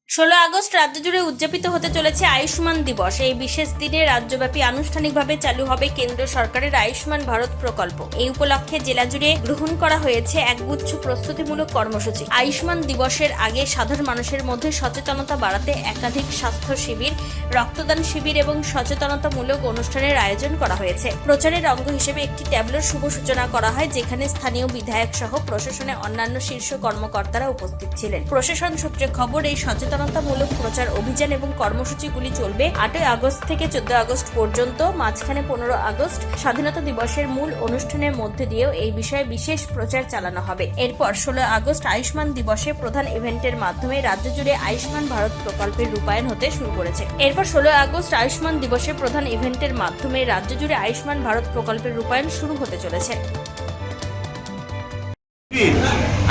August রাজ্য জুড়ে উদযাপিত হতে চলেছে আয়ুষ্মান দিবস। এই বিশেষ দিনে রাজ্যব্যাপী আনুষ্ঠানিকভাবে চালু হবে কেন্দ্র সরকারের আয়ুষ্মান ভারত প্রকল্প। এই উপলক্ষে জেলা জুড়ে গ্রহণ করা হয়েছে একগুচ্ছ প্রস্তুতিমূলক কর্মসূচি। আয়ুষ্মান দিবসের আগে সাধারণ মানুষের মধ্যে সচেতনতা বাড়াতে একাধিক স্বাস্থ্য শিবির, রক্তদান শিবির এবং সচেতনতামূলক অনুষ্ঠানের আয়োজন করা হয়েছে। প্রচারের অঙ্গ হিসেবে একটি ট্যাবলোর শুভ সূচনা করা হয়, যেখানে স্থানীয় বিধায়ক সহ প্রশাসনের অন্যান্য শীর্ষ কর্মকর্তারা উপস্থিত ছিলেন। প্রশাসন সূত্রে খবর, এই সচেতনতামূলক প্রচার অভিযান এবং কর্মসূচিগুলি চলবে 8 আগস্ট থেকে 14 আগস্ট পর্যন্ত। মাঝখানে 15 আগস্ট স্বাধীনতা দিবসের মূল অনুষ্ঠানের মধ্যে দিয়েও এই বিষয়ে বিশেষ প্রচার চালানো হবে। এরপর 16 আগস্ট আয়ুষ্মান দিবসে প্রধান ইভেন্টের মাধ্যমে রাজ্য জুড়ে আয়ুষ্মান ভারত প্রকল্পের রূপায়ণ হতে শুরু করেছে। এরপর 16 আগস্ট আয়ুষ্মান দিবসে প্রধান ইভেন্টের মাধ্যমে রাজ্য জুড়ে আয়ুষ্মান ভারত প্রকল্পের রূপায়ণ শুরু হতে চলেছে।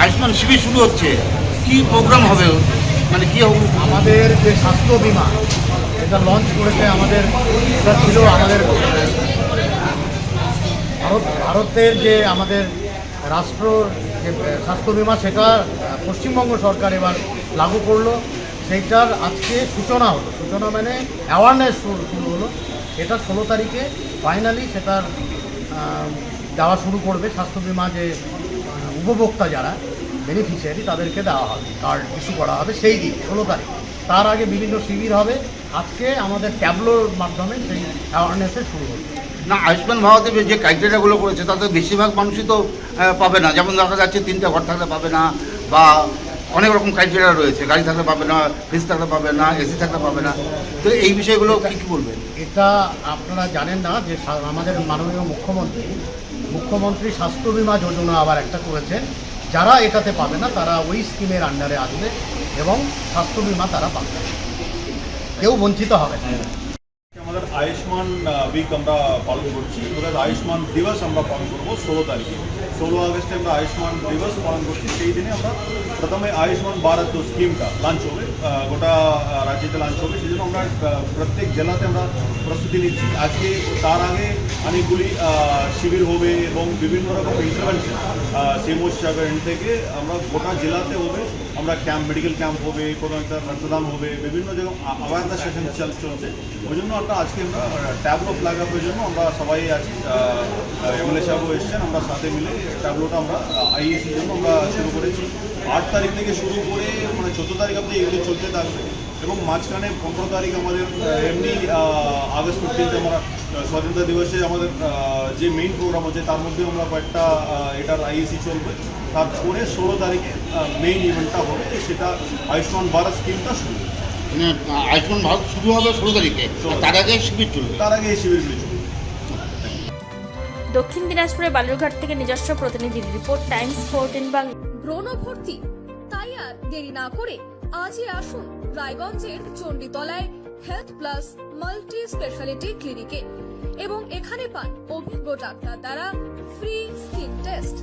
আয়ুষ্মান শিবির শুরু হচ্ছে, কি প্রোগ্রাম হবে, মানে কি হবে? আমাদের যে স্বাস্থ্য বিমা এটা লঞ্চ করেছে আমাদের, এটা ছিল আমাদের ভারতের যে আমাদের রাষ্ট্র যে স্বাস্থ্য বিমা, সেটা পশ্চিমবঙ্গ সরকার এবার লাগু করলো। সেইটার আজকে সূচনা হলো, সূচনা মানে অ্যাওয়ারনেস শুরু হলো। এটা 16 তারিখে ফাইনালি সেটার দেওয়া শুরু করবে। স্বাস্থ্য বিমা যে উপভোক্তা যারা বেনিফিশিয়ারি তাদেরকে দেওয়া হবে, কার্ড ইস্যু করা হবে সেই দিন 16 তারিখ। তার আগে বিভিন্ন শিবির হবে। আজকে আমাদের ট্যাবলোর মাধ্যমে সেই অ্যাওয়ারনেসে শুরু হবে। না, আয়ুষ্মান ভারতে যে ক্রাইটেরিয়াগুলো করেছে তাতে বেশিরভাগ মানুষই তো পাবে না। যেমন দেখা যাচ্ছে 3টে ঘর থাকলে পাবে না, বা অনেক রকম ক্রাইটেরিয়া রয়েছে, গাড়ি থাকলে পাবে না, ফ্রিজ থাকলে পাবে না, এসি থাকলে পাবে না। তো এই বিষয়গুলো কী বলবেন? এটা আপনারা জানেন না যে আমাদের মাননীয় মুখ্যমন্ত্রী স্বাস্থ্য বিমা যোজনা আবার একটা করেছেন। যারা এটাতে পাবে না তারা ওই স্কিমের আন্ডারে আসবে এবং স্বাস্থ্য বিমা তারা পাবে, কেউ বঞ্চিত হবে না। আমাদের আয়ুষ্মান উইক আমরা পালন করছি, আয়ুষ্মান দিবস আমরা পালন করবো 16 তারিখে। 16 আগস্টে আমরা আয়ুষ্মান দিবস পালন করছি। সেই দিনে আমরা প্রথমে আয়ুষ্মান ভারত স্কিমটা লঞ্চ হবে, গোটা রাজ্যতে লঞ্চ হবে। সেই জন্য আমরা প্রত্যেক জেলাতে আমরা প্রস্তুতি নিচ্ছি। আজকে তার আগে অনেকগুলি শিবির হবে এবং বিভিন্ন রকম ইন্টারভেনশন সিএমও সাহেবের এন্ড থেকে আমরা গোটা জেলাতে হবে। আমরা মেডিকেল ক্যাম্প হবে, কোনো একটা রক্তদান হবে, বিভিন্ন জায়গায় অ্যাওয়ারনেস সেশন চলছে। ওই জন্য আজকে আমরা ট্যাবলো ফ্ল্যাগ আপের জন্য আমরা সবাই আছি, এমএলএ সাহেবও এসছেন, আমরা সাথে মিলে ট্যাবলোটা আমরা আইএসির জন্য আমরা শুরু করেছি। 8 তারিখ থেকে শুরু করে মানে 14 তারিখ অবধি এগুলি চলতে থাকবে এবং মাঝখানে 15 তারিখ আমাদের এমনি আগস্ট 15 আমরা স্বাধীনতা দিবসে আমাদের যে মেইন প্রোগ্রাম হচ্ছে তার মধ্যে আমরা কয়েকটা এটার আইএসি চলবে। তারপরে 16 তারিখে মেইন ইভেন্টটা হবে, সেটা আয়ুষ্মান ভারত স্কিমটা শুরু। মানে আয়ুষ্মান ভারত শুরু হবে 16 তারিখে, তার আগে শিবির চলবে। তার আগে এই শিবিরগুলি চলবে। দক্ষিণ দিনাজপুরের বালুরঘাট থেকে নিজস্ব প্রতিনিধির রিপোর্ট, টাইমস 14 বাংলা। ব্রণ ভর্তি, তাই আর দেরি না করে আজই আসুন রায়গঞ্জের চণ্ডীতলায় হেলথ প্লাস মাল্টি স্পেশালিটি ক্লিনিকে এবং এখানে পান অভিজ্ঞ ডাক্তার দ্বারা ফ্রি স্কিন টেস্ট।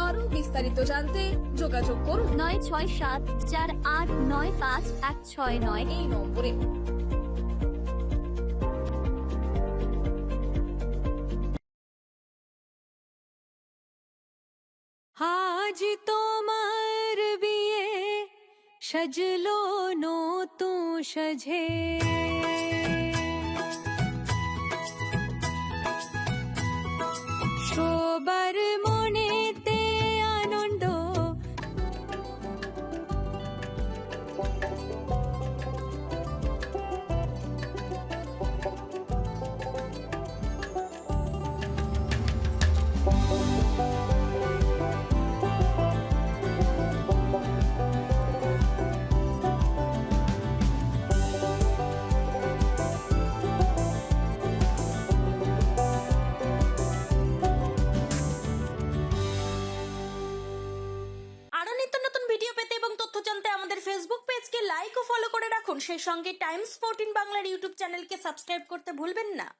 আরো বিস্তারিত জানতে যোগাযোগ করুন 9674895169 এই নম্বরে। আজ তোমার বিয়ে সাজলো নতুন সাজে, সবার মনেতে আনন্দ, আরো নিত্য নতুন ভিডিও পেতে এবং তথ্য জানতে আমাদের ফেসবুক পেজকে লাইক ও ফলো করে রাখুন। সেই সঙ্গে টাইমস 14 বাংলার ইউটিউব চ্যানেলকে সাবস্ক্রাইব করতে ভুলবেন না।